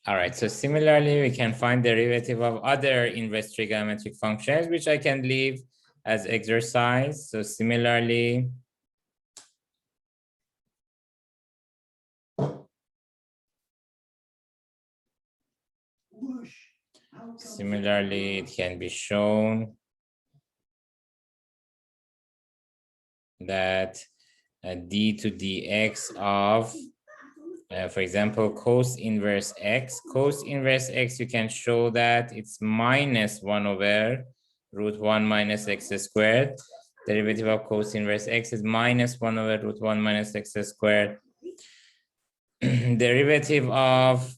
All right, so similarly, we can find derivative of other inverse trigonometric functions, which I can leave as exercise. So similarly, it can be shown that d to dx of, for example, cos inverse x. Cos inverse x, you can show that it's minus 1 over root 1 minus x squared. Derivative of cos inverse x is minus 1 over root 1 minus x squared. Derivative of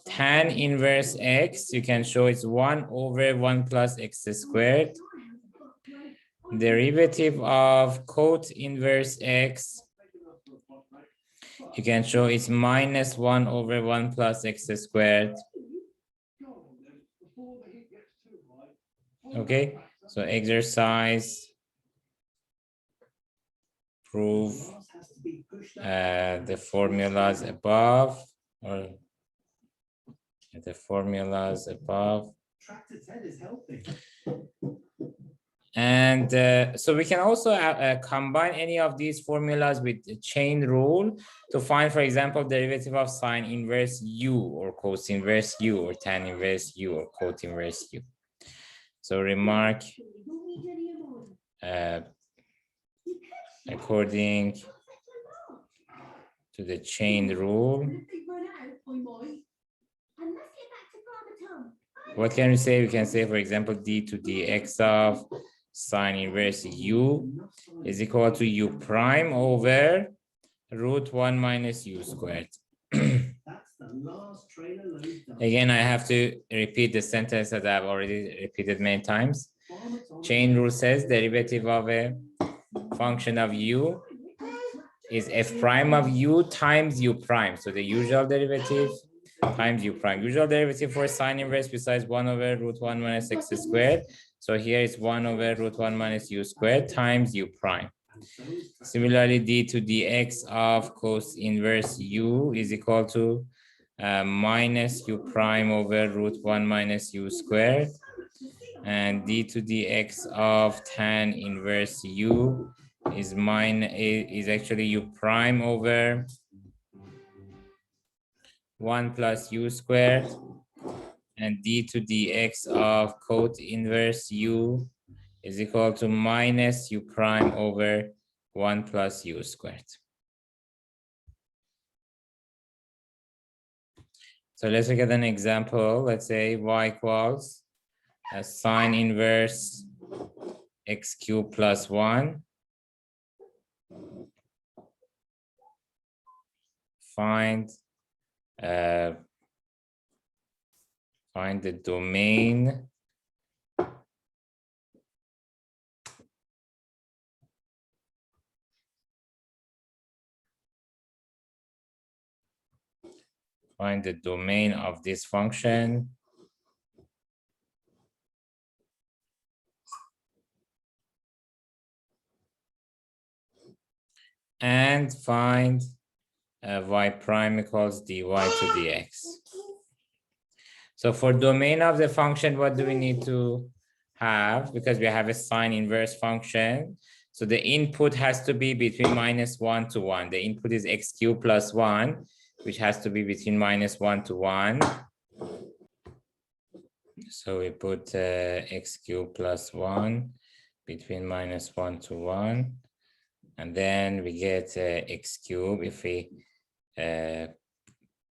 tan inverse x, you can show it's 1 over 1 plus x squared. Derivative of cot inverse x, you can show it's minus 1 over 1 plus x squared. Okay, so exercise, prove the formulas above, or the formulas above. And so we can also combine any of these formulas with the chain rule to find, for example, derivative of sine inverse u, or cos inverse u, or tan inverse u, or cot inverse u. So remark, according to the chain rule, what can we say? We can say, for example, d to dx of sine inverse u is equal to u prime over root 1 minus u squared. Again, I have to repeat the sentence that I've already repeated many times. Chain rule says derivative of a function of u is f prime of u times u prime. So the usual derivative times u prime. Usual derivative for sine inverse besides 1 over root 1 minus x squared. So here is 1 over root 1 minus u squared times u prime. Similarly, d to dx of cos inverse u is equal to minus u prime over root 1 minus u squared. And d to dx of tan inverse u is actually u prime over 1 plus u squared, and d to dx of cot inverse u is equal to minus u prime over 1 plus u squared. So let's look at an example. Let's say y equals a sine inverse x cubed plus 1. Find the domain of this function and find y prime equals dy to dx. So for domain of the function, what do we need to have? Because we have a sine inverse function. So the input has to be between minus 1 to 1. The input is x cubed plus 1, which has to be between minus 1 to 1. So we put x cubed plus 1 between minus 1 to 1. And then we get x cubed if we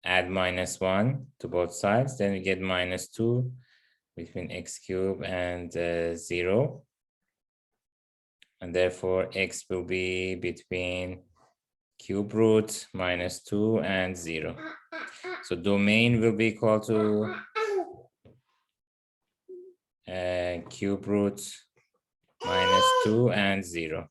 add minus 1 to both sides. Then we get minus 2 between x cubed and 0. And therefore, x will be between cube root minus 2 and 0. So domain will be equal to cube root minus 2 and 0.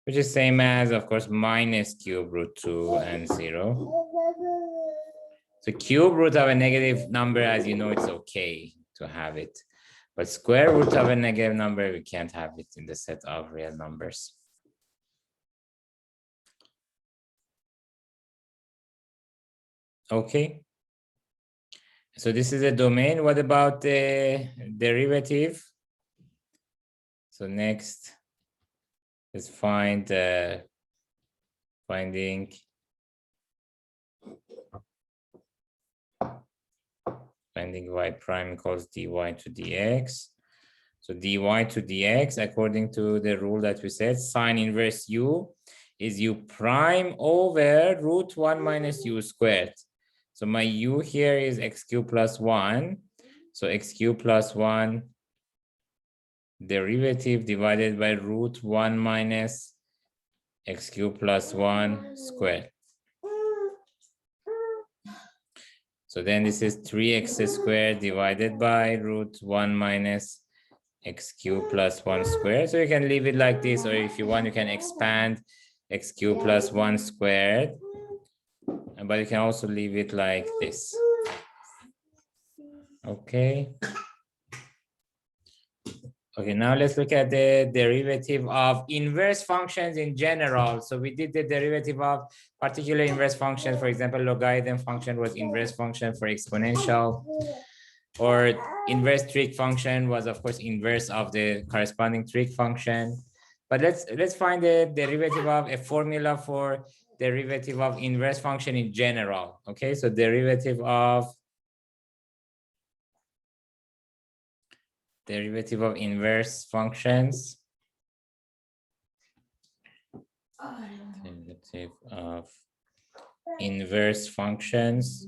Which is same as, of course, minus cube root 2 and 0. So cube root of a negative number, as you know, it's okay to have it. But square root of a negative number, we can't have it in the set of real numbers. Okay. So this is a domain. What about the derivative? So next, let's find finding y prime equals dy to dx. So dy to dx, according to the rule that we said, sine inverse u is u prime over root 1 minus u squared. So my u here is x cubed plus 1. So x cubed plus 1 derivative divided by root 1 minus x cubed plus 1 squared. So then this is 3x squared divided by root 1 minus x cubed plus 1 squared. So you can leave it like this, or if you want, you can expand x cubed plus 1 squared. But you can also leave it like this. Okay. Okay, now let's look at the derivative of inverse functions in general. So we did the derivative of particular inverse functions. For example, logarithm function was inverse function for exponential, or inverse trig function was, of course, inverse of the corresponding trig function. But let's find the derivative of a formula for derivative of inverse function in general. Okay, so derivative of inverse functions. Derivative of inverse functions.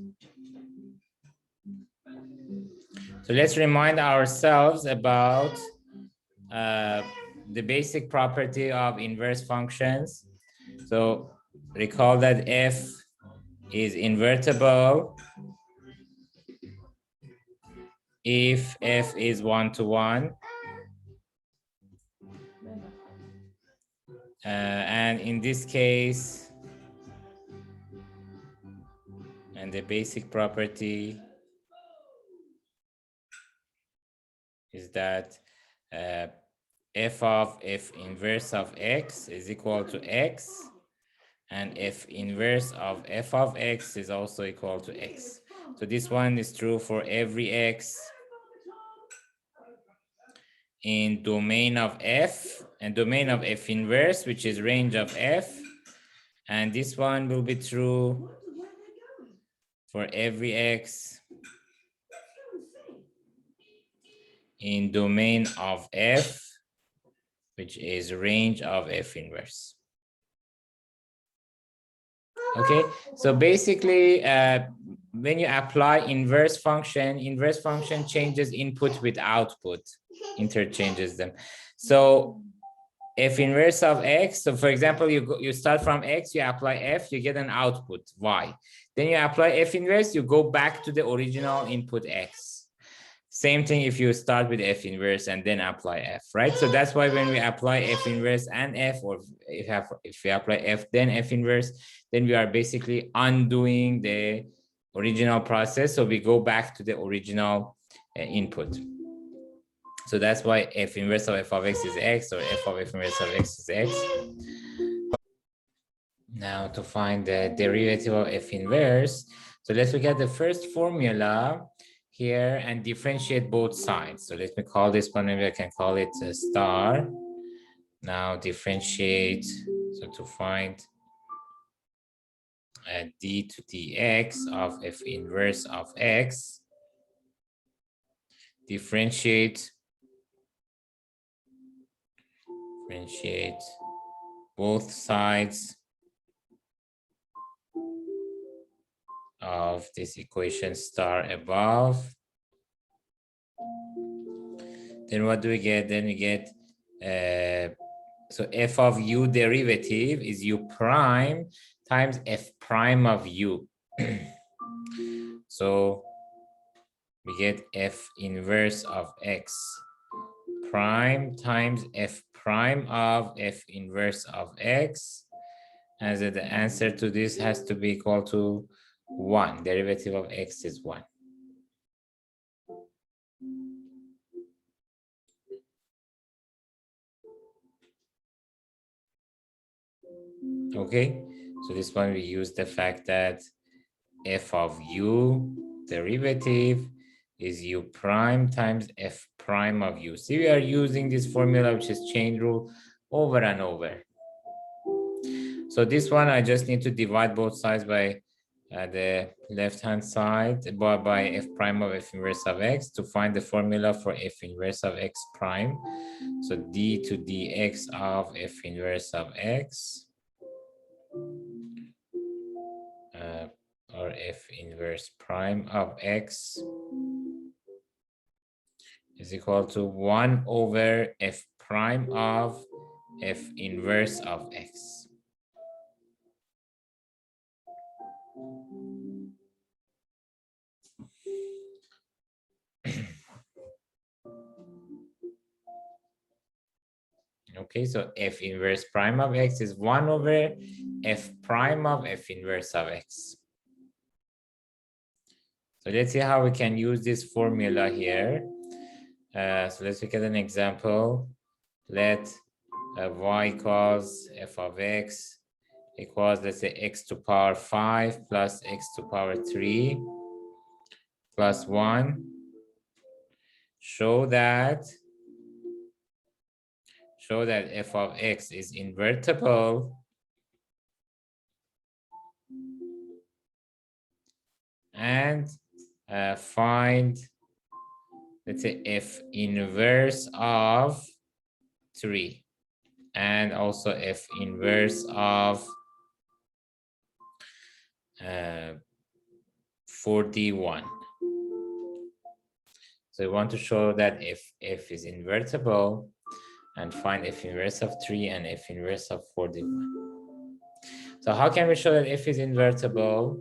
So let's remind ourselves about the basic property of inverse functions. So recall that f is invertible if f is 1-to-1. And in this case, and the basic property is that f of f inverse of x is equal to x, and f inverse of f of x is also equal to x. So this one is true for every x in domain of f and domain of f inverse, which is range of f. And this one will be true for every x in domain of f, which is range of f inverse. Okay, so basically, when you apply inverse function changes input with output, interchanges them. So f inverse of x, so for example, you start from x, you apply f, you get an output y. Then you apply f inverse, you go back to the original input x. Same thing if you start with f inverse and then apply f, right? So that's why when we apply f inverse and f, or if we apply f then f inverse, then we are basically undoing the original process. So we go back to the original input. So that's why f inverse of f of x is x, or f of f inverse of x is x. Now to find the derivative of f inverse, so let's look at the first formula here and differentiate both sides. So let me call this one, maybe I can call it a star. Now differentiate, so to find d to dx of f inverse of x, differentiate both sides of this equation star above. Then what do we get? Then we get, so f of u derivative is u prime times f prime of u. So we get f inverse of x prime times f prime of f inverse of x. And the answer to this has to be equal to 1. Derivative of x is 1. Okay, so this one we use the fact that f of u derivative is u prime times f prime of u. See, we are using this formula, which is chain rule, over and over. So this one, I just need to divide both sides by the left-hand side by f prime of f inverse of x to find the formula for f inverse of x prime. So d to dx of f inverse of x or f inverse prime of x is equal to 1 over f prime of f inverse of x. Okay, so f inverse prime of x is 1 over f prime of f inverse of x. So let's see how we can use this formula here. So let's look at an example. Let y equals f of x equals, let's say, x to power 5 plus x to power 3 plus 1. Show that f of x is invertible and find, let's say, f inverse of 3 and also f inverse of 41. So we want to show that if f is invertible and find f inverse of 3 and f inverse of 41. So how can we show that f is invertible?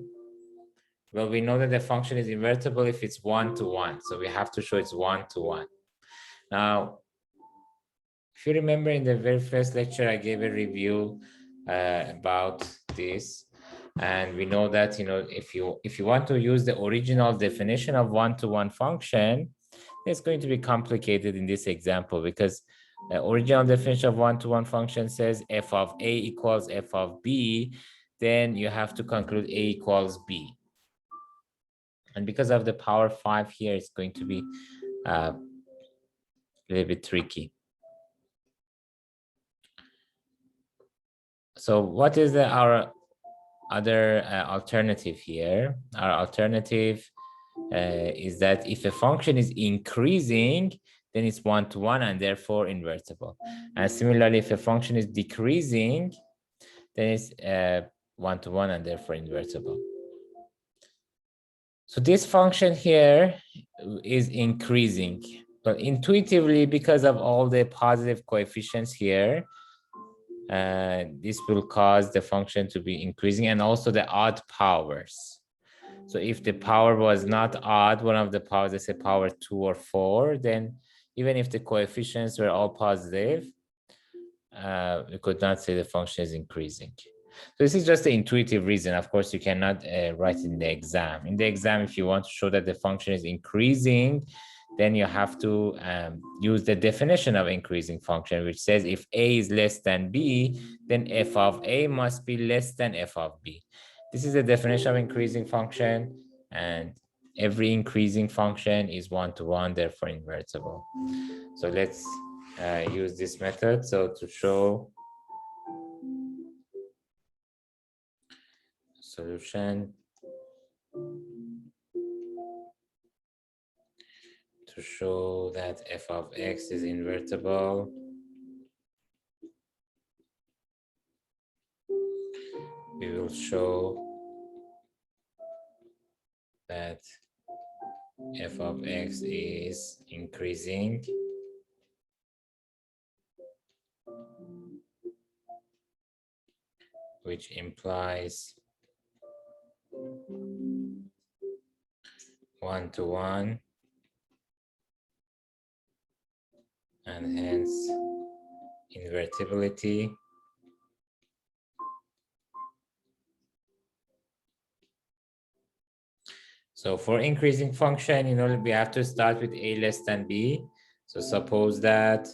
Well, we know that the function is invertible if it's 1 to 1. So we have to show it's 1 to 1. Now, if you remember in the very first lecture, I gave a review about this. And we know that, if you want to use the original definition of 1-to-1 function, it's going to be complicated in this example because the original definition of 1-to-1 function says f of a equals f of b, then you have to conclude a equals b. And because of the power 5 here, it's going to be a little bit tricky. So what is our other alternative here? Our alternative is that if a function is increasing, then it's 1-to-1 and therefore invertible. And similarly, if a function is decreasing, then it's 1-to-1 and therefore invertible. So this function here is increasing, but intuitively, because of all the positive coefficients here, this will cause the function to be increasing, and also the odd powers. So if the power was not odd, one of the powers, let's say power 2 or 4, then even if the coefficients were all positive, we could not say the function is increasing. So this is just the intuitive reason. Of course, you cannot write in the exam. In the exam, if you want to show that the function is increasing, then you have to use the definition of increasing function, which says if a is less than b, then f of a must be less than f of b. This is the definition of increasing function, and every increasing function is 1-to-1, therefore invertible. So let's use this method. So to show solution, to show that f of x is invertible, we will show that f of x is increasing which implies 1-to-1 and hence invertibility. So for increasing function, we have to start with a less than b. So suppose that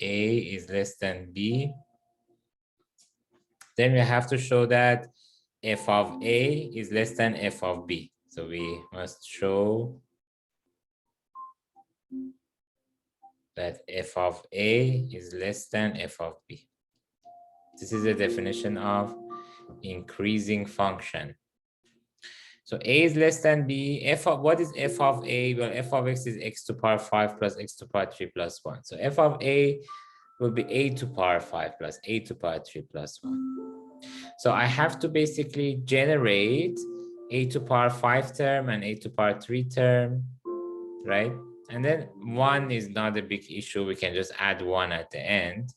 a is less than b, then we have to show that f of A is less than f of B. So we must show that f of A is less than f of B. This is the definition of increasing function. So A is less than B. What is f of A? Well, f of x is x to power 5 plus x to power 3 plus 1. So f of A will be a to power 5 plus a to power 3 plus 1. So I have to basically generate a to power 5 term and a to power 3 term, right? And then 1 is not a big issue. We can just add 1 at the end.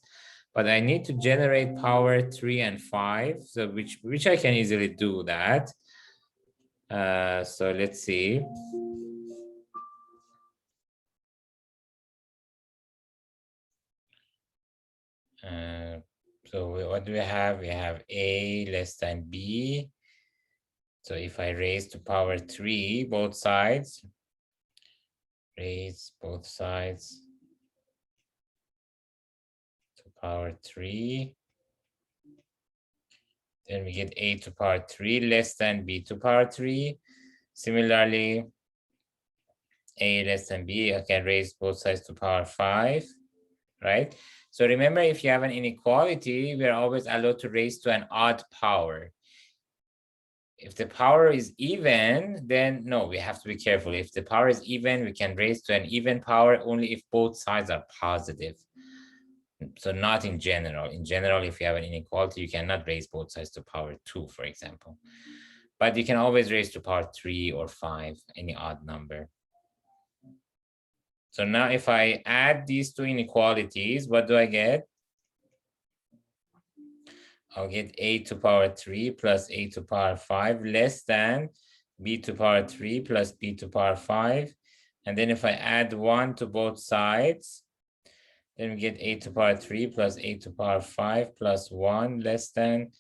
But I need to generate power 3 and 5, so which I can easily do that. So let's see. So what do we have? We have A less than B. So if I raise to power 3 both sides, raise both sides to power 3, then we get A to power 3 less than B to power 3. Similarly, A less than B, I can raise both sides to power 5, right? So remember, if you have an inequality, we are always allowed to raise to an odd power. If the power is even, then no, we have to be careful. If the power is even, we can raise to an even power only if both sides are positive. So not in general. In general, if you have an inequality, you cannot raise both sides to power 2, for example. But you can always raise to power 3 or 5, any odd number. So now if I add these two inequalities, what do I get? I'll get a to power 3 plus a to power 5 less than b to power 3 plus b to power 5. And then if I add 1 to both sides, then we get a to power 3 plus a to power 5 plus 1 less than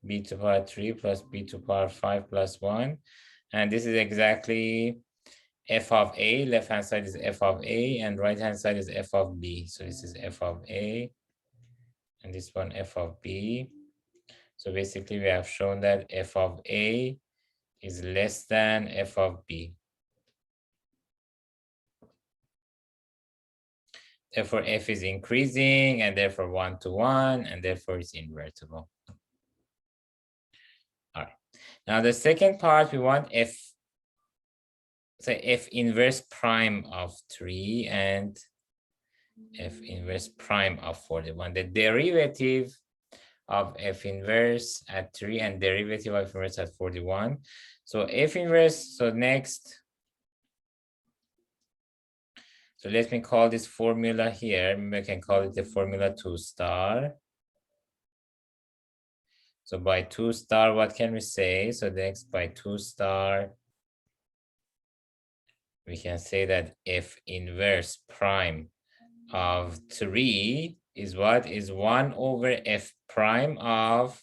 b to power 3 plus b to power 5 plus 1. And this is exactly f of A. Left-hand side is f of A and right-hand side is f of B. So this is f of A and this one f of B. So basically we have shown that f of A is less than f of B. Therefore, f is increasing and therefore 1 to 1 and therefore it's invertible. All right. Now the second part, we want f inverse prime of 3 and f inverse prime of 41. The derivative of f inverse at 3 and derivative of f inverse at 41. So f inverse, so next, so let me call this formula here. Maybe I can call it the formula 2 star. So by 2 star, what can we say? So next by 2 star, we can say that f inverse prime of 3 is what? Is 1 over f prime of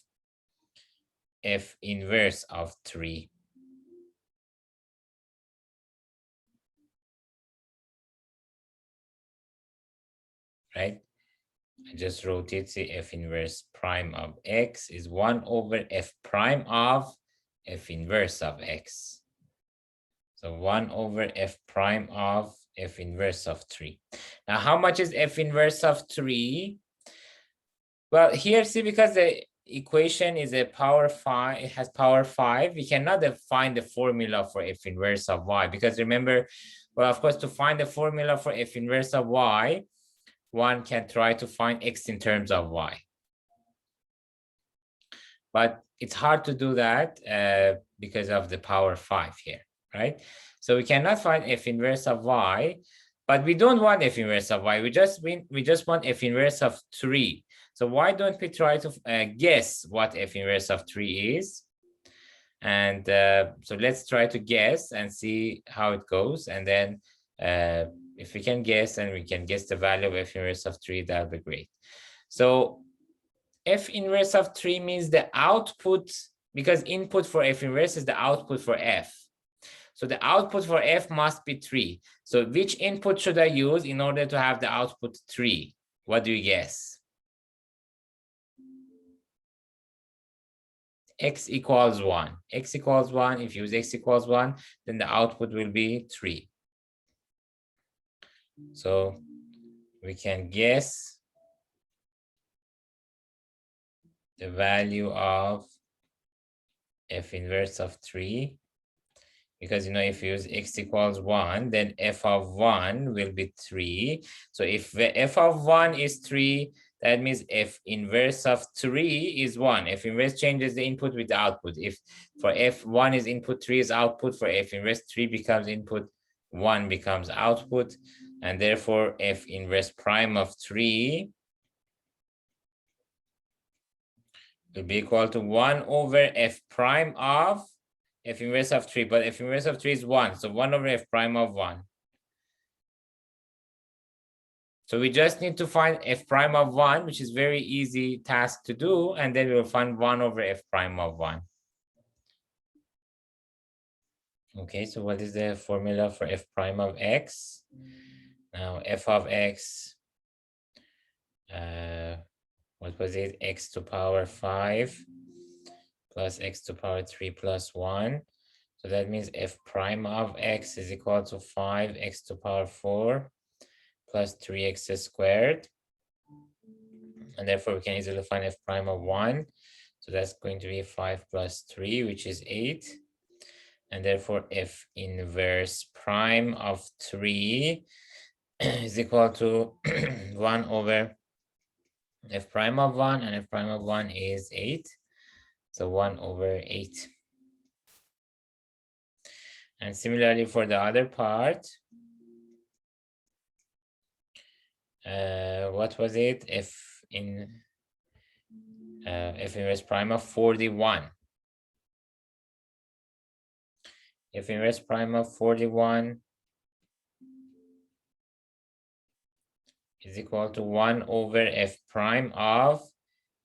f inverse of 3. Right? I just wrote it, see f inverse prime of x is 1 over f prime of f inverse of x. So 1 over f prime of f inverse of 3. Now, how much is f inverse of 3? Well, here, see, because the equation is a power 5, it has power 5, we cannot find the formula for f inverse of y, because remember, well, of course, to find the formula for f inverse of y, one can try to find x in terms of y. But it's hard to do that because of the power 5 here, right? So we cannot find f inverse of y, but we don't want f inverse of y. We just want f inverse of 3. So why don't we try to guess what f inverse of 3 is? And so let's try to guess and see how it goes. And then if we can guess and we can guess the value of f inverse of 3, that would be great. So f inverse of 3 means the output, because input for f inverse is the output for f. So the output for f must be 3. So which input should I use in order to have the output 3? What do you guess? x equals 1. X equals 1, if you use x equals 1, then the output will be 3. So we can guess the value of f inverse of 3, because if you use x equals 1, then f of 1 will be 3. So if the f of 1 is 3, that means f inverse of 3 is 1. F inverse changes the input with the output. If for f1 is input, 3 is output, for f inverse 3 becomes input, 1 becomes output, and therefore f inverse prime of 3 will be equal to 1 over f prime of f inverse of 3, but f inverse of 3 is 1, so 1 over f prime of 1. So we just need to find f prime of 1, which is very easy task to do, and then we'll find 1 over f prime of 1. Okay, so what is the formula for f prime of x? Now f of x, what was it? X to power 5 plus x to power 3 plus 1. So that means f prime of x is equal to 5x to power 4 plus 3x squared. And therefore we can easily find f prime of 1. So that's going to be 5 plus 3, which is 8. And therefore f inverse prime of 3 is equal to 1 over f prime of 1, and f prime of 1 is 8. So 1 over 8. And similarly for the other part, what was it? F inverse prime of 41. F inverse prime of 41 is equal to 1 over f prime of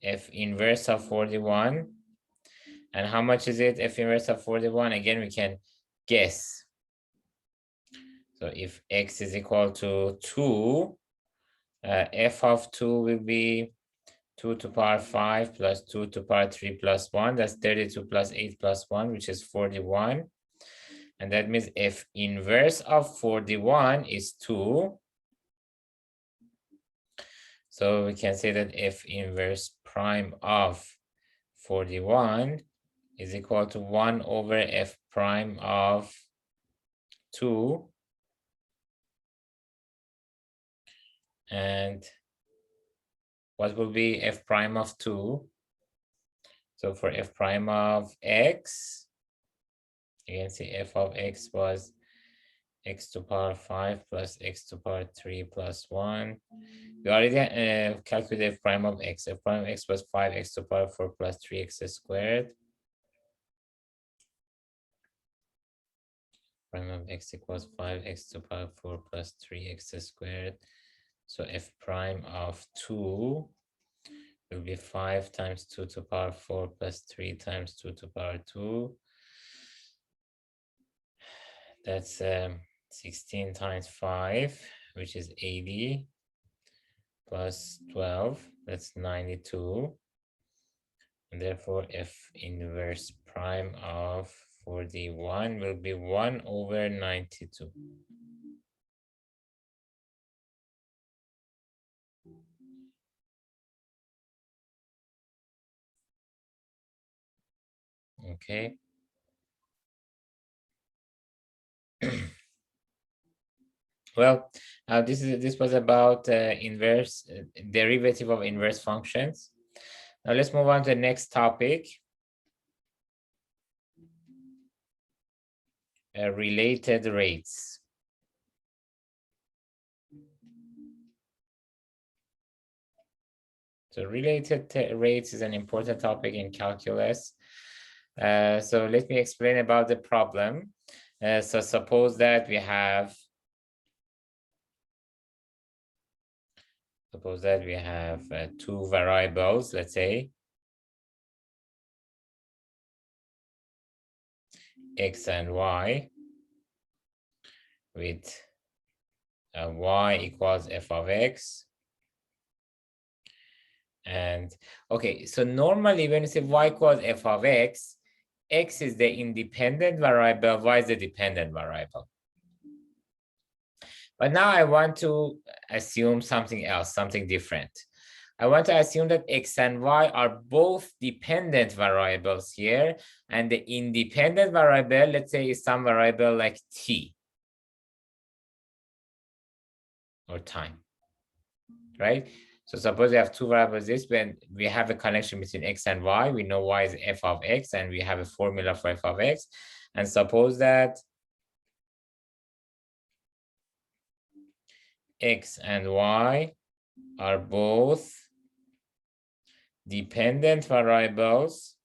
f inverse of 41. And how much is it, f inverse of 41? Again, we can guess. So if x is equal to 2, f of 2 will be 2 to power 5 plus 2 to power 3 plus 1. That's 32 plus 8 plus 1, which is 41. And that means f inverse of 41 is 2. So we can say that f inverse prime of 41 is equal to 1 over f prime of 2. And what will be f prime of 2? So for f prime of x, you can see f of x was x to power 5 plus x to power 3 plus 1. We already calculated f prime of x. F prime of x was 5x to power 4 plus 3x squared. Prime of x equals 5x to power 4 plus 3x squared. So f prime of 2 will be 5 times 2 to power 4 plus 3 times 2 to power 2. That's 16 times 5, which is 80, plus 12, that's 92. And therefore, f inverse prime of 41 will be 1 over 92. Okay. Well, this was about inverse derivative of inverse functions. Now let's move on to the next topic. Related rates. So related rates is an important topic in calculus. So let me explain about the problem. So suppose that we have two variables, let's say x and y, with y equals f of x And okay, so normally when you say y equals f of x, x is the independent variable, y is the dependent variable. But now I want to assume something else, something different. I want to assume that x and y are both dependent variables here, and the independent variable, let's say, is some variable like t or time, right? So suppose we have two variables this, when we have a connection between x and y, we know y is f of x, and we have a formula for f of x. And suppose that x and y are both dependent variables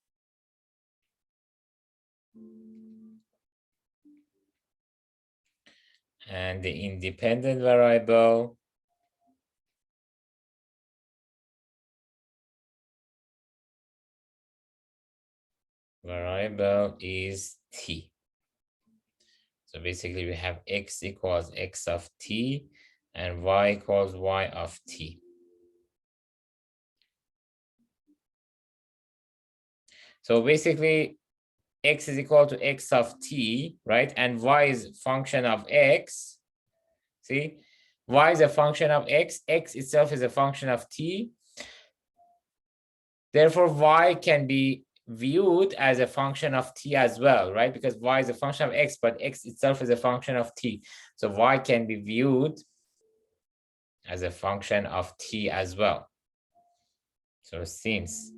and the independent variable is t. So basically we have x equals x of t and y equals y of t. So basically x is equal to x of t, right? And y is function of x. See, y is a function of x. X itself is a function of t. Therefore, y can be viewed as a function of t as well, right? Because y is a function of x, but x itself is a function of t. So y can be viewed as a function of t as well. So since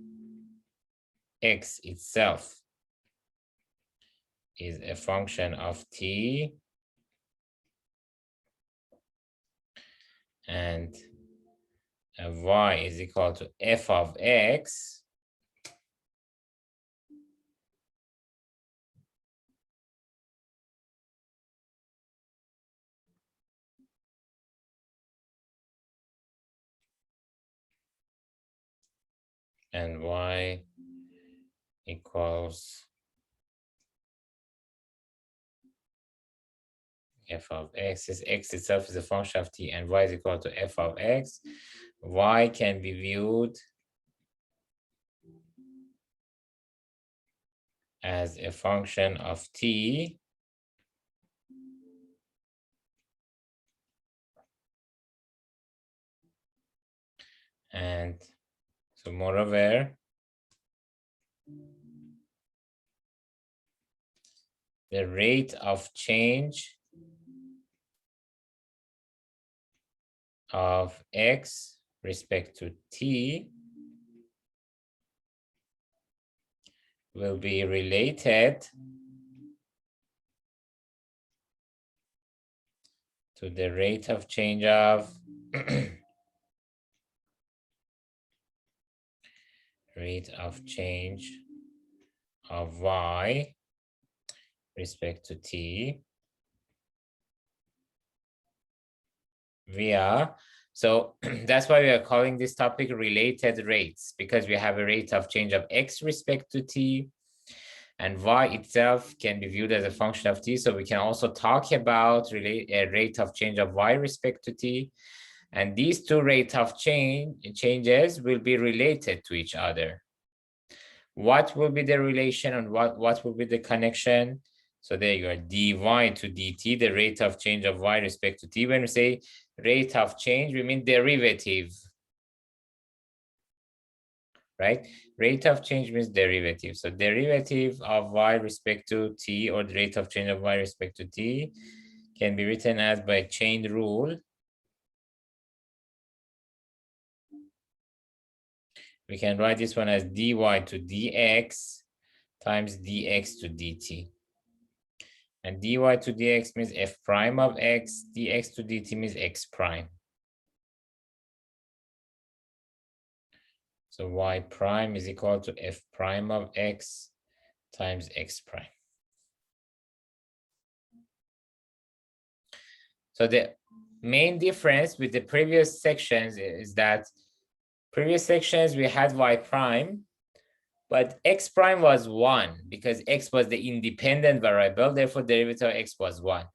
x itself is a function of t, and y is equal to f of x, and y equals f of x, is x itself is a function of t and y is equal to f of x, y can be viewed as a function of t and so moreover the rate of change of x respect to t will be related to the rate of change of rate of change of y respect to t via, so that's why we are calling this topic related rates, because we have a rate of change of x respect to t and y itself can be viewed as a function of t. So we can also talk about a rate of change of y respect to t. And these two rate of changes will be related to each other. What will be the relation and what will be the connection? So there you are, dy to dt, the rate of change of y respect to t. When we say rate of change, we mean derivative, right? Rate of change means derivative. So derivative of y respect to t, or the rate of change of y respect to t, can be written as by chain rule. We can write this one as dy to dx times dx to dt. And dy to dx means f prime of x, dx to dt means x prime. So y prime is equal to f prime of x times x prime. So the main difference with the previous sections is that previous sections we had y prime, but x prime was 1 because x was the independent variable, therefore derivative of x was 1.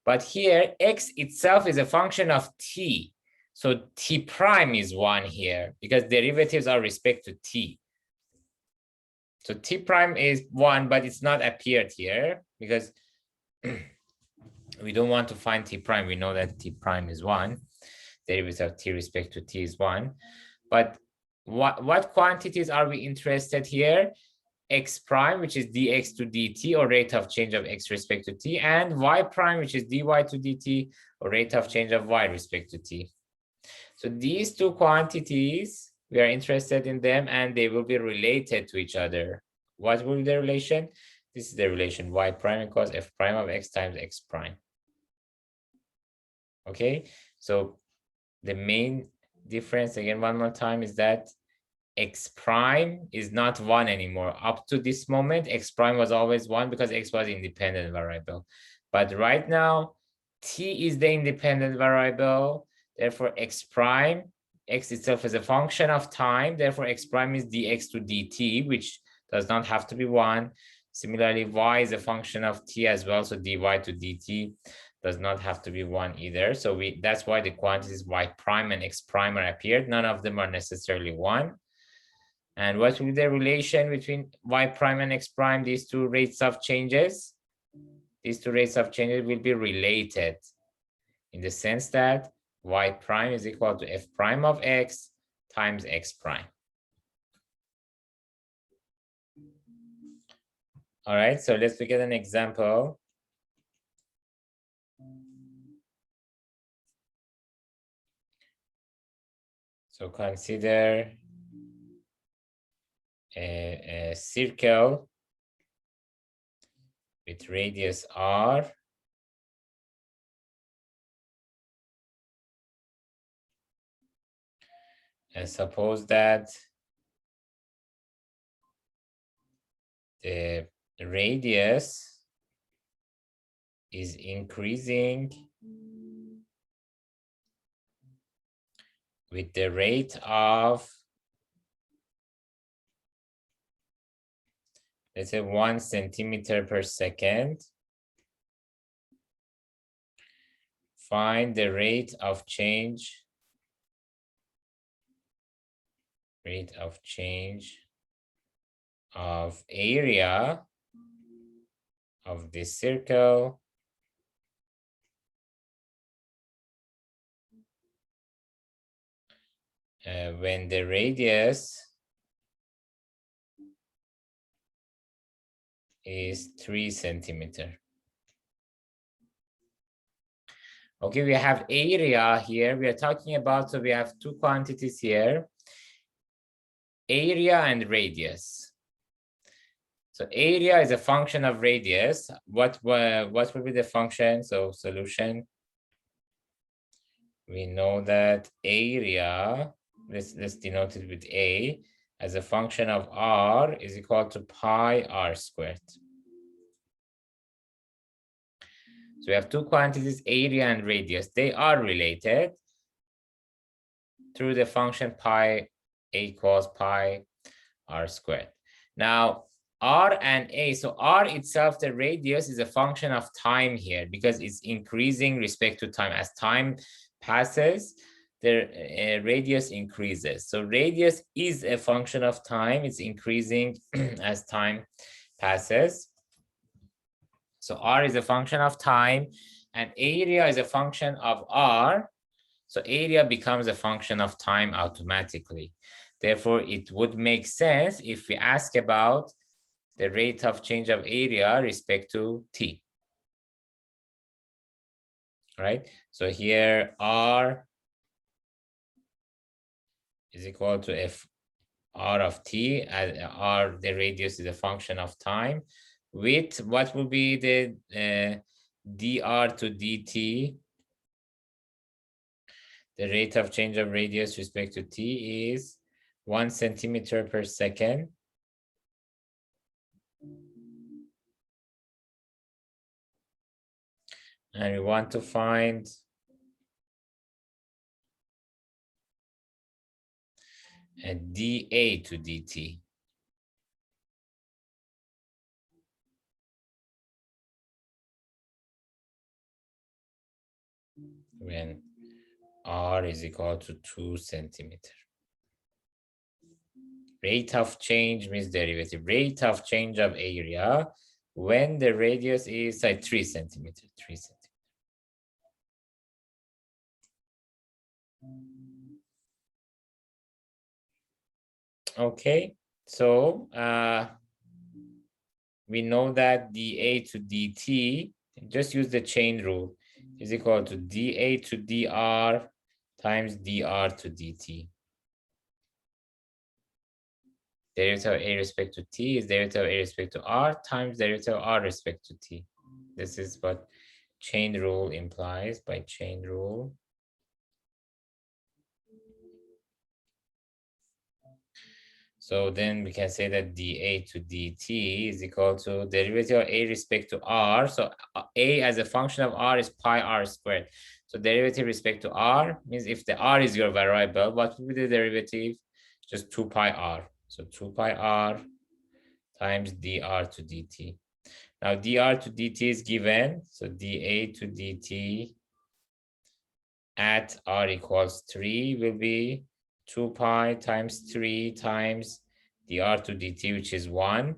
But here, x itself is a function of t. So t prime is 1 here because derivatives are respect to t. So t prime is 1, but it's not appeared here because we don't want to find t prime. We know that t prime is 1. Derivative of t respect to t is 1. But what quantities are we interested here? X prime, which is dx to dt, or rate of change of x respect to t, and y prime, which is dy to dt, or rate of change of y respect to t. So these two quantities, we are interested in them, and they will be related to each other. What will be the relation? This is the relation: y prime equals f prime of x times x prime. Okay, so the main difference, again, one more time, is that x prime is not 1 anymore. Up to this moment, x prime was always 1 because x was independent variable. But right now, t is the independent variable. Therefore, x prime, x itself is a function of time. Therefore, x prime is dx to dt, which does not have to be 1. Similarly, y is a function of t as well. So dy to dt does not have to be 1 either. So that's why the quantities y prime and x prime are appeared. None of them are necessarily 1. And what will be the relation between y prime and x prime? These two rates of changes. These two rates of changes will be related in the sense that y prime is equal to f prime of x times x prime. All right, so let's look at an example. So consider a circle with radius r and suppose that the radius is increasing with the rate of, let's say, 1 centimeter per second. Find the rate of change of area of this circle when the radius is 3 centimeters. Okay, we have area here. We are talking about, so we have two quantities here, area and radius. So area is a function of radius. What will be the function? So solution. We know that area, let's denote it with a, as a function of r is equal to pi r squared. So we have two quantities, area and radius. They are related through the function pi a equals pi r squared. Now, r and a, so r itself, the radius, is a function of time here because it's increasing respect to time. As time passes, the radius increases. So radius is a function of time. It's increasing as time passes. So r is a function of time and area is a function of r. So area becomes a function of time automatically. Therefore, it would make sense if we ask about the rate of change of area respect to t. Right? So here r is equal to f r of t, as r, the radius, is a function of time, with what will be the dr to dt. The rate of change of radius respect to t is 1 centimeter per second. And we want to find a dA to dt. When r is equal to 2 centimeter. Rate of change means derivative. Rate of change of area when the radius is like 3 centimeter. 3 centimeter. Okay, so we know that dA to dt, just use the chain rule, is equal to dA to dr times dr to dt. Derivative of a respect to t is derivative of a respect to r times derivative of r respect to t. This is what chain rule implies by chain rule. So then we can say that dA to dt is equal to derivative of a respect to r. So a as a function of r is pi r squared. So derivative respect to r means if the r is your variable, what will be the derivative? Just 2 pi r. So 2 pi r times dr to dt. Now dr to dt is given. So dA to dt at r equals 3 will be 2 pi times 3 times dr to dt, which is 1.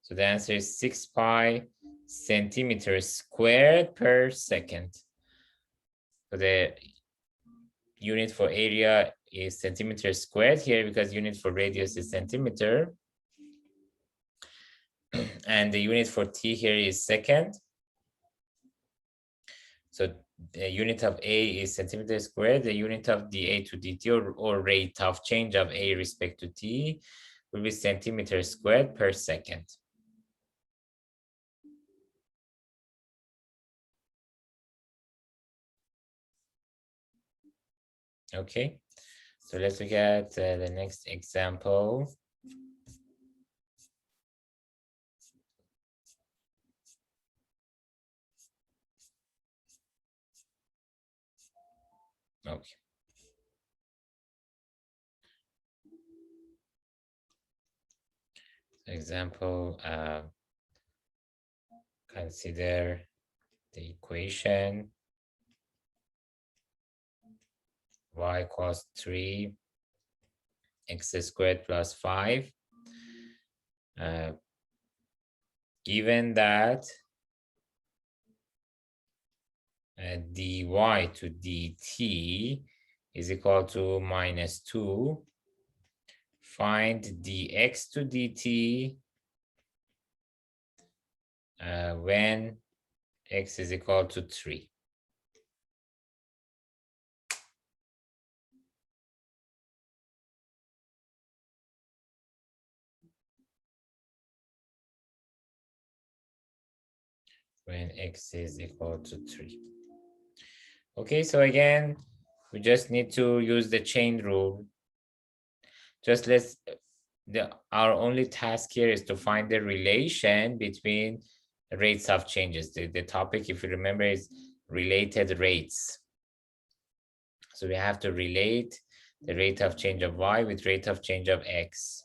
So the answer is 6 pi centimeters squared per second. So the unit for area is centimeters squared here because unit for radius is centimeter. And the unit for t here is second. So the unit of A is centimeter squared. The unit of dA to dt or rate of change of A respect to t will be centimeter squared per second. Okay, so let's look at the next example. Okay. Example, consider the equation y equals 3 x squared plus 5. Given that dy to dt is equal to minus 2, find dx to dt when x is equal to 3. When x is equal to 3. Okay, so again, we just need to use the chain rule. Just our only task here is to find the relation between rates of changes. The topic, if you remember, is related rates. So we have to relate the rate of change of y with rate of change of x.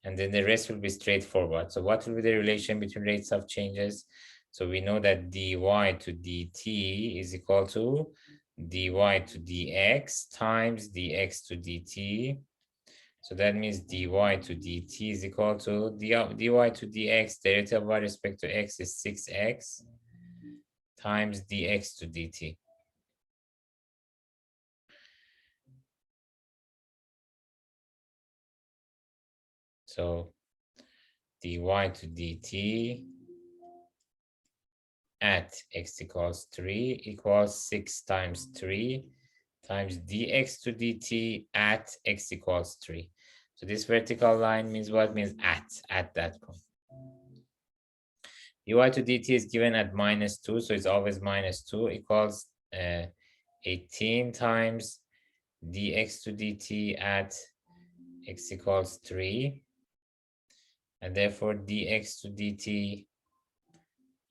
And then the rest will be straightforward. So what will be the relation between rates of changes? So we know that dy to dt is equal to dy to dx times dx to dt. So that means dy to dt is equal to dy to dx, derivative with respect to x is 6x times dx to dt. So dy to dt at x equals 3 equals 6 times 3 times dx to dt at x equals 3. So this vertical line means what? Means at that point. dy to dt is given at minus 2, so it's always minus 2 equals 18 times dx to dt at x equals 3. And therefore dx to dt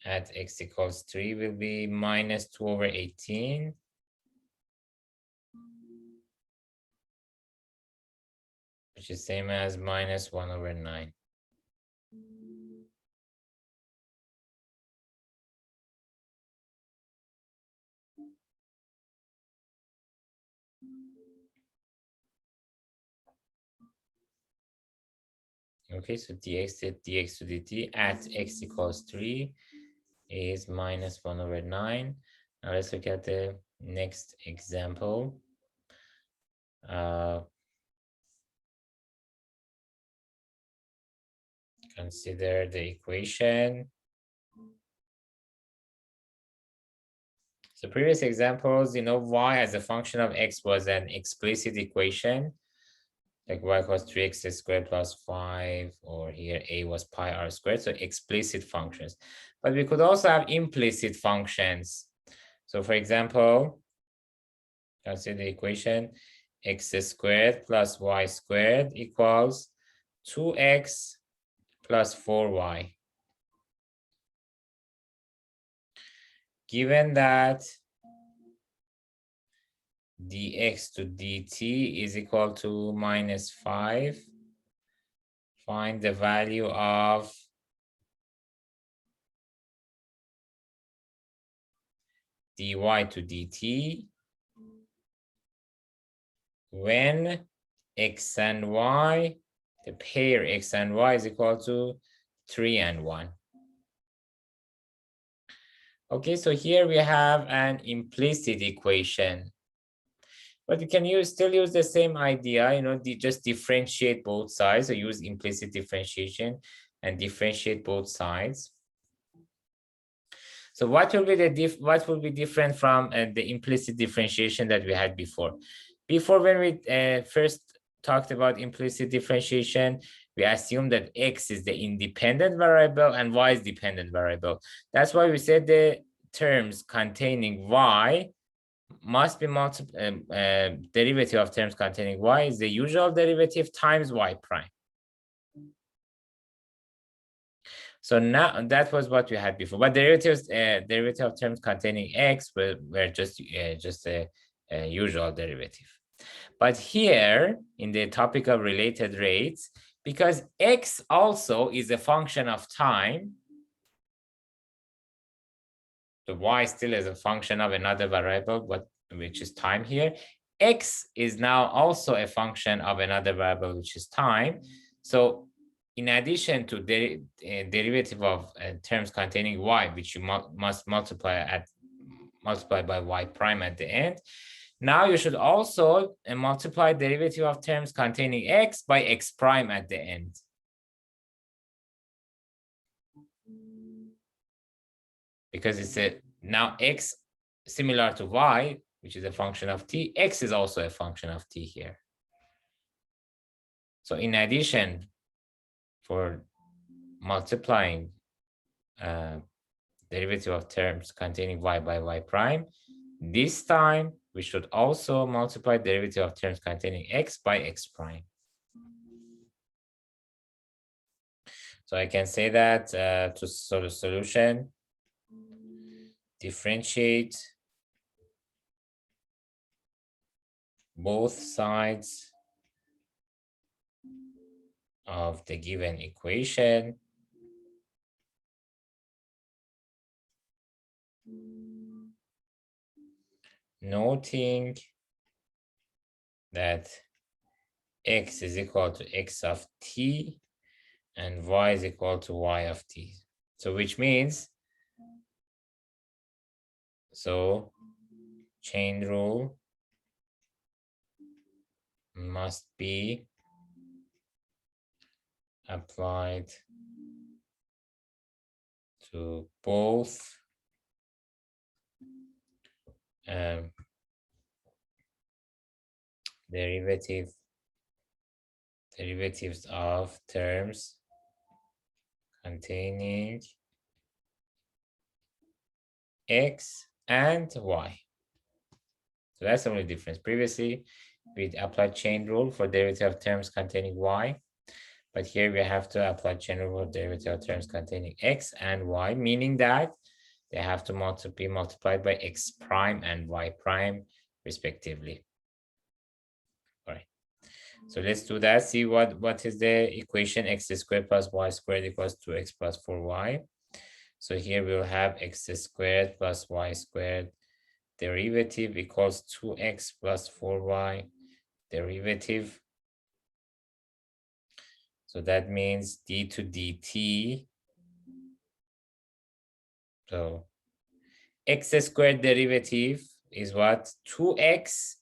at x equals 3 will be minus 2 over 18. Which is same as minus 1 over 9. Okay, so dx to dt at x equals 3 is minus 1/9. Now let's look at the next example. Consider the equation. So previous examples, y as a function of x was an explicit equation, like y equals 3x squared plus 5, or here a was pi r squared, so explicit functions. But we could also have implicit functions. So for example, consider the equation x squared plus y squared equals 2x plus 4y. Given that dx to dt is equal to -5, find the value of dy to dt when x and y, the pair x and y is equal to 3 and 1. Okay, so here we have an implicit equation. But you can still use the same idea, just differentiate both sides. So use implicit differentiation and differentiate both sides. So what will be different from the implicit differentiation that we had before? Before, when we first talked about implicit differentiation, we assumed that x is the independent variable and y is dependent variable. That's why we said the terms containing y must be derivative of terms containing y is the usual derivative times y prime. So now that was what we had before, but derivative of terms containing x were just a usual derivative. But here in the topic of related rates, because x also is a function of time, the y still is a function of another variable, which is time here. X is now also a function of another variable, which is time. So in addition to the derivative of terms containing y, which you must multiply by y prime at the end, now you should also multiply derivative of terms containing x by x prime at the end. Because it's now x similar to y, which is a function of t, x is also a function of t here. So in addition, for multiplying derivative of terms containing y by y prime, this time we should also multiply derivative of terms containing x by x prime. So I can say that to solve the solution, differentiate both sides of the given equation noting that x is equal to x of t and y is equal to y of t. So which means, so chain rule must be applied to both derivatives of terms containing x and y. So that's the only difference. Previously, we applied chain rule for derivative of terms containing y, but here we have to apply chain rule for derivative of terms containing x and y, meaning that they have to be multiplied by x prime and y prime respectively. All right. So let's do that. See what is the equation x squared plus y squared equals 2x plus 4y. So here we'll have x squared plus y squared derivative equals 2x plus 4y derivative. So that means d to dt. So x squared derivative is what? 2x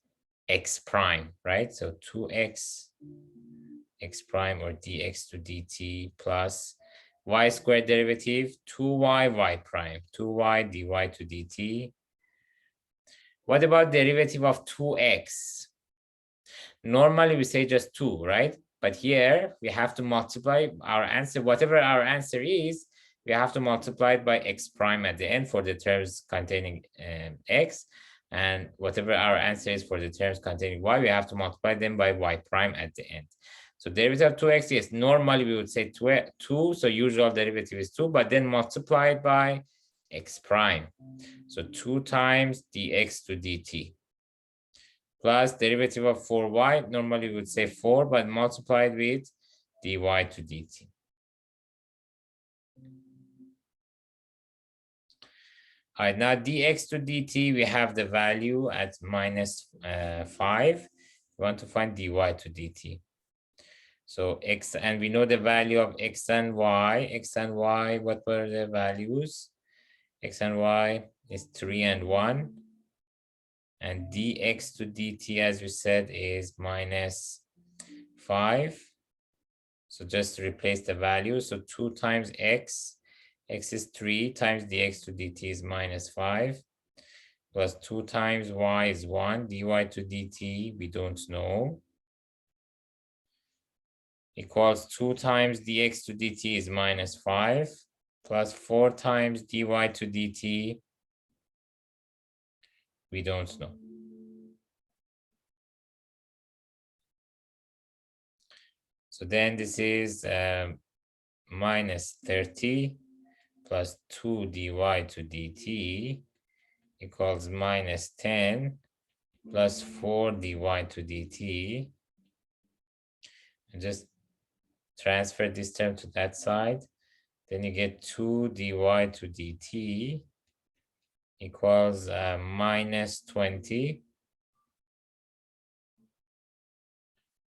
x prime, right? So 2x x prime or dx to dt plus y squared derivative 2y y prime, 2y dy to dt. What about derivative of 2x? Normally we say just 2, right? But here we have to multiply our answer, whatever our answer is, we have to multiply it by x prime at the end for the terms containing x. And whatever our answer is for the terms containing y, we have to multiply them by y prime at the end. So derivative of 2x, yes, normally we would say 2, so usual derivative is 2, but then multiply it by x prime. So 2 times dx to dt. Plus derivative of 4y, normally we would say 4, but multiplied with dy to dt. All right, now dx to dt, we have the value at minus 5. We want to find dy to dt. So x, and we know the value of x and y. X and y, what were the values? X and y is 3 and 1. And dx to dt, as we said, is minus 5. So just replace the value. So 2 times x is 3 times dx to dt is minus 5. Plus 2 times y is 1. Dy to dt, we don't know. Equals 2 times dx to dt is minus 5. Plus 4 times dy to dt, we don't know. So then this is minus 30 plus 2 dy to dt equals minus 10 plus 4 dy to dt. And just transfer this term to that side. Then you get 2 dy to dt equals minus 20.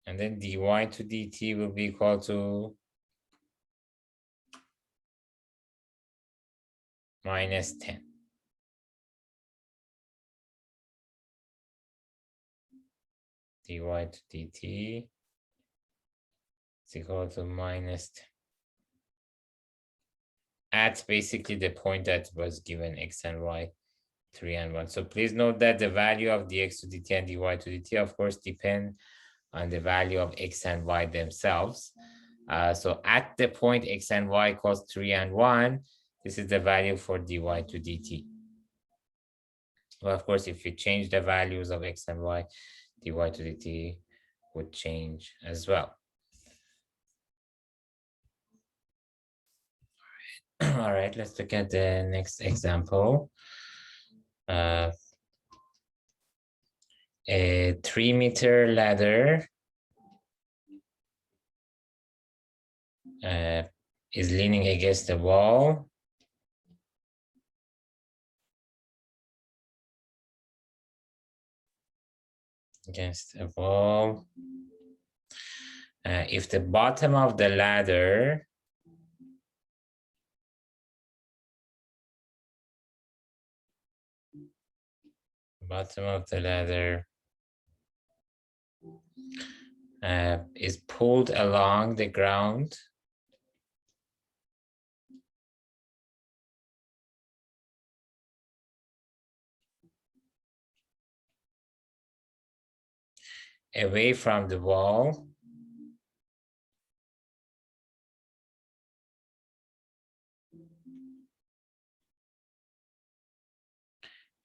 And then dy to dt will be equal to minus 10. Dy to dt is equal to minus 10. At basically the point that was given x and y, 3 and 1. So please note that the value of dx to dt and dy to dt, of course, depend on the value of x and y themselves. So at the point x and y equals 3 and 1, this is the value for dy to dt. Well, of course, if you change the values of x and y, dy to dt would change as well. All right, let's look at the next example. A 3-meter ladder is leaning against the wall. Against the wall. If the bottom of the ladder is pulled along the ground, away from the wall,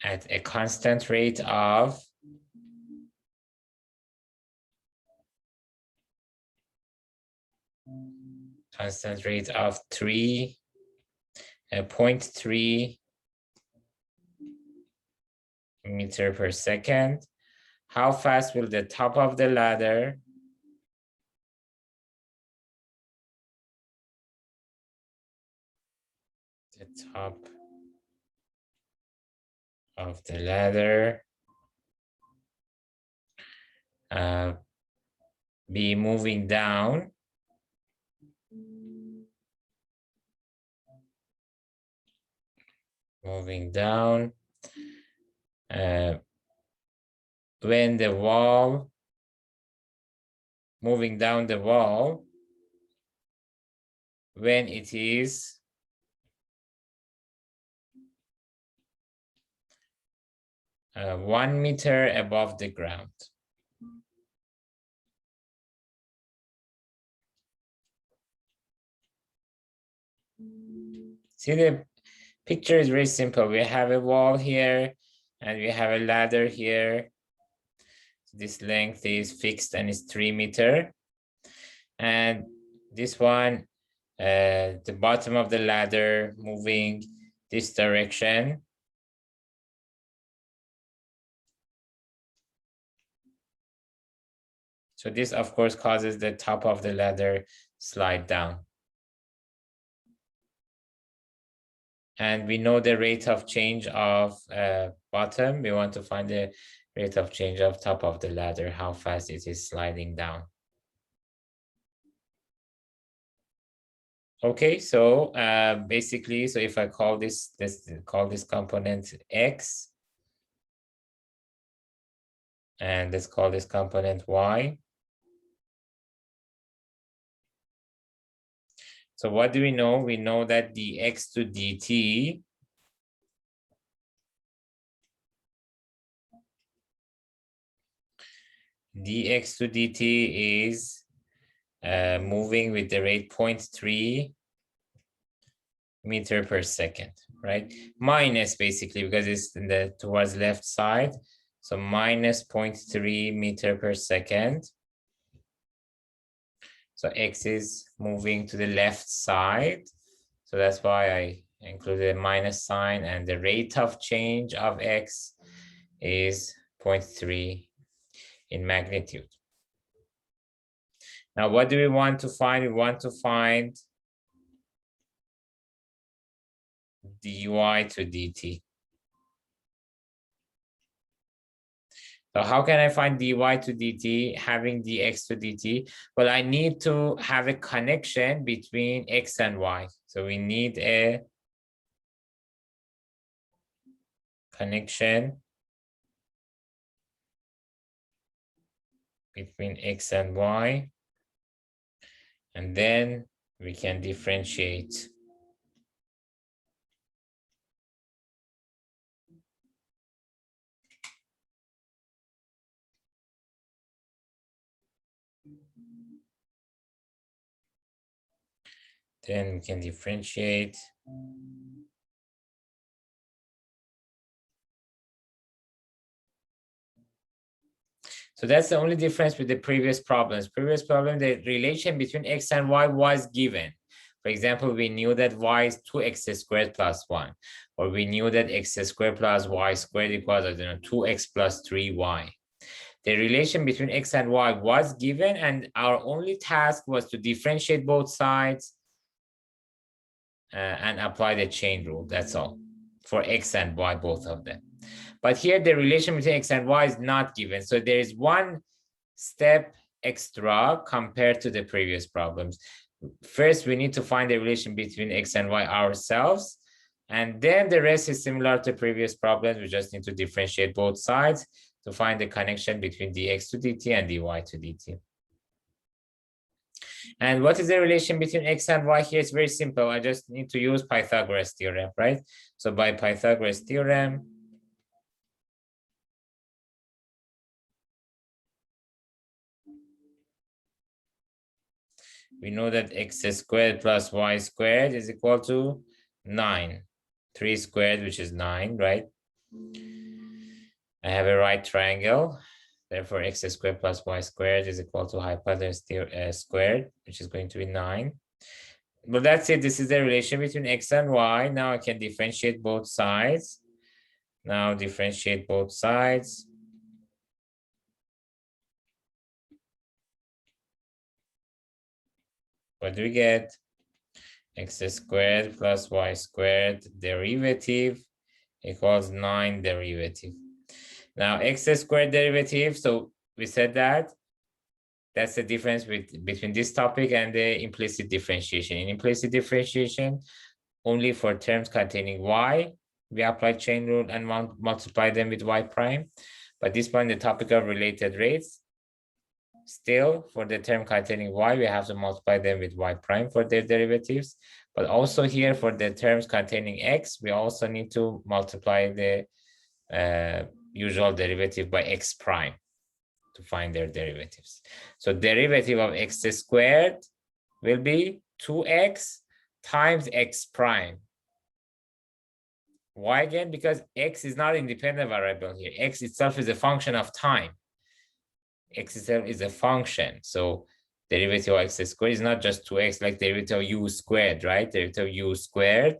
at a constant rate of 0.3 meter per second. How fast will the top of the ladder be moving down moving down. When the wall, moving down the wall, when it is uh, 1 meter above the ground. See, the picture is very simple. We have a wall here and we have a ladder here. This length is fixed and is 3 meters. And this one, the bottom of the ladder moving this direction. So this, of course, causes the top of the ladder slide down. And we know the rate of change of bottom. We want to find the rate of change of top of the ladder, how fast it is sliding down. Okay, so basically, so if I call this component X, and let's call this component Y. So what do we know? We know that dx to dt dx to dt is moving with the rate 0.3 meter per second, right? Minus basically, because it's in the towards left side. So minus 0.3 meter per second. So X is moving to the left side. So that's why I included a minus sign, and the rate of change of X is 0.3 in magnitude. Now, what do we want to find? We want to find dy to dt. So how can I find dy to dt having dx to dt? Well, I need to have a connection between x and y. So we need a connection between x and y. And then we can differentiate. Then we can differentiate. So that's the only difference with the previous problems. Previous problem, the relation between x and y was given. For example, we knew that y is 2x squared plus 1. Or we knew that x squared plus y squared equals, I don't know, 2x plus 3y. The relation between x and y was given, and our only task was to differentiate both sides and apply the chain rule. That's all for x and y, both of them. But here the relation between x and y is not given. So there is one step extra compared to the previous problems. First, we need to find the relation between x and y ourselves. And then the rest is similar to previous problems. We just need to differentiate both sides to find the connection between dx to dt and dy to dt. And what is the relation between x and y here? It's very simple. I just need to use Pythagoras theorem, right? So by Pythagoras theorem, we know that x squared plus y squared is equal to 9. 3 squared, which is 9, right? I have a right triangle. Therefore, x squared plus y squared is equal to hypotenuse squared, which is going to be 9. But that's it. This is the relation between x and y. Now I can differentiate both sides. Now differentiate both sides. What do we get? X squared plus y squared derivative equals 9 derivative. Now x squared derivative, so we said that that's the difference between this topic and the implicit differentiation. In implicit differentiation, only for terms containing y, we apply chain rule and multiply them with y prime. But this point, the topic of related rates, still for the term containing y, we have to multiply them with y prime for their derivatives. But also here for the terms containing x, we also need to multiply the usual derivative by x prime to find their derivatives. So derivative of x squared will be 2x times x prime. Why again? Because x is not independent variable here. X itself is a function of time. X itself is a function. So derivative of x squared is not just 2x like derivative of u squared, right? Derivative of u squared,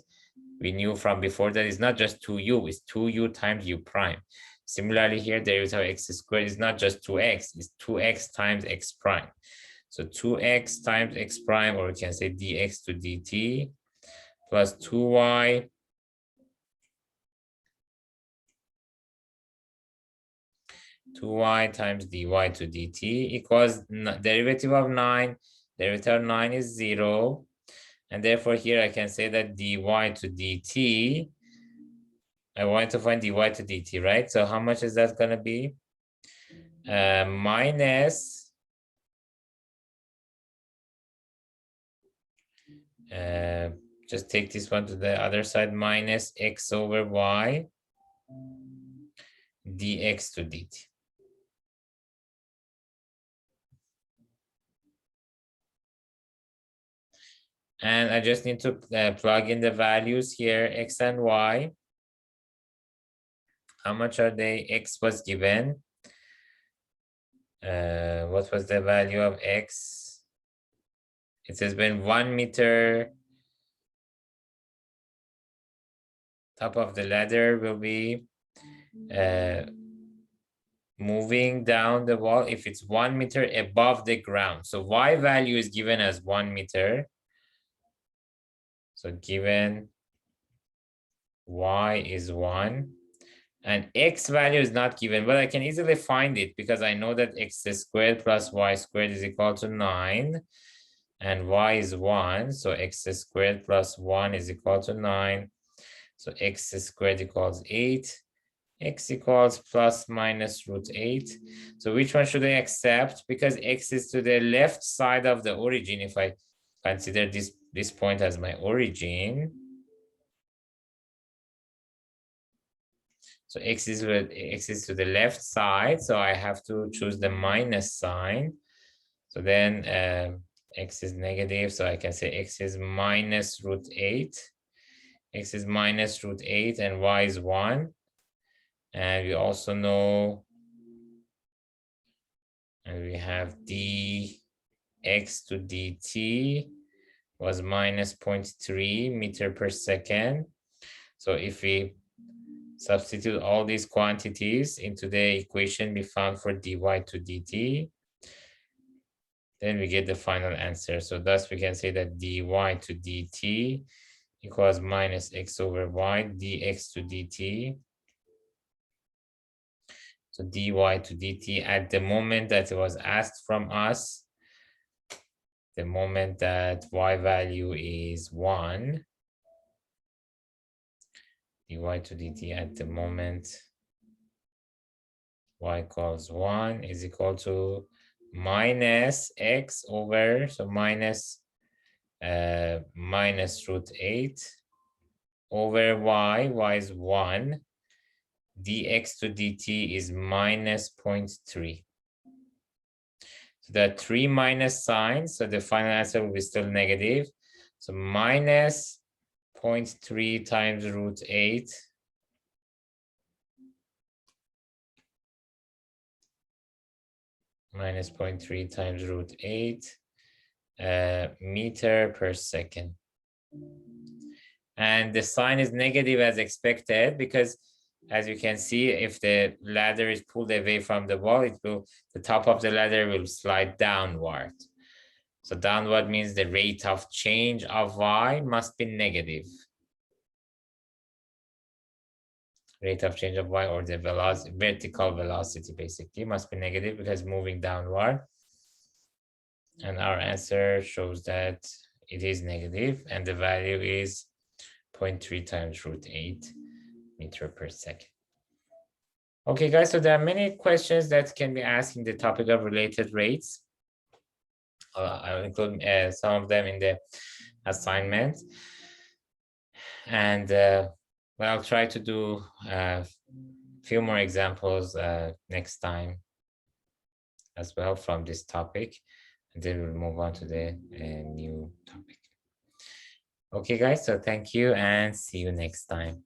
we knew from before that it's not just 2u, it's 2u times u prime. Similarly here, derivative of x squared is not just 2x, it's 2x times x prime. So 2x times x prime, or we can say dx to dt, plus 2y times dy to dt equals derivative of 9. Derivative of 9 is 0. And therefore here I can say that dy to dt, I want to find dy to dt, right? So how much is that going to be? Minus just take this one to the other side, minus x over y dx to dt. And I just need to plug in the values here, x and y. How much are they? X was given. What was the value of x? It has been 1 meter. Top of the ladder will be moving down the wall if it's 1 meter above the ground. So y value is given as 1 meter. So given y is 1 and x value is not given, but I can easily find it because I know that x squared plus y squared is equal to 9 and y is 1. So x squared plus 1 is equal to 9. So x squared equals 8. X equals plus minus root 8. So which one should I accept? Because x is to the left side of the origin. If I consider this point as my origin, so x is to the left side, so I have to choose the minus sign. So then x is negative, so I can say x is minus root 8. X is minus root 8 and y is 1. And we also know, and we have dx to dt was minus 0.3 meter per second. So if we substitute all these quantities into the equation we found for dy to dt, then we get the final answer. So thus we can say that dy to dt equals minus x over y dx to dt. So dy to dt at the moment that it was asked from us, the moment that y value is 1, dy to dt at the moment y equals 1 is equal to minus x over, so minus root 8 over y is 1, dx to dt is minus 0.3. So there are 3 minus signs, so the final answer will be still negative. So minus 0.3 times root 8 minus 0.3 times root 8 meter per second. And the sign is negative as expected because, as you can see, if the ladder is pulled away from the wall, the top of the ladder will slide downward. So downward means the rate of change of y must be negative. Rate of change of y, or the velocity, vertical velocity basically, must be negative because moving downward. And our answer shows that it is negative and the value is 0.3 times root 8 meter per second. Okay, guys, so there are many questions that can be asked in the topic of related rates. I'll include some of them in the assignment. And I'll try to do a few more examples next time as well from this topic. And then we'll move on to the new topic. Okay, guys, so thank you and see you next time.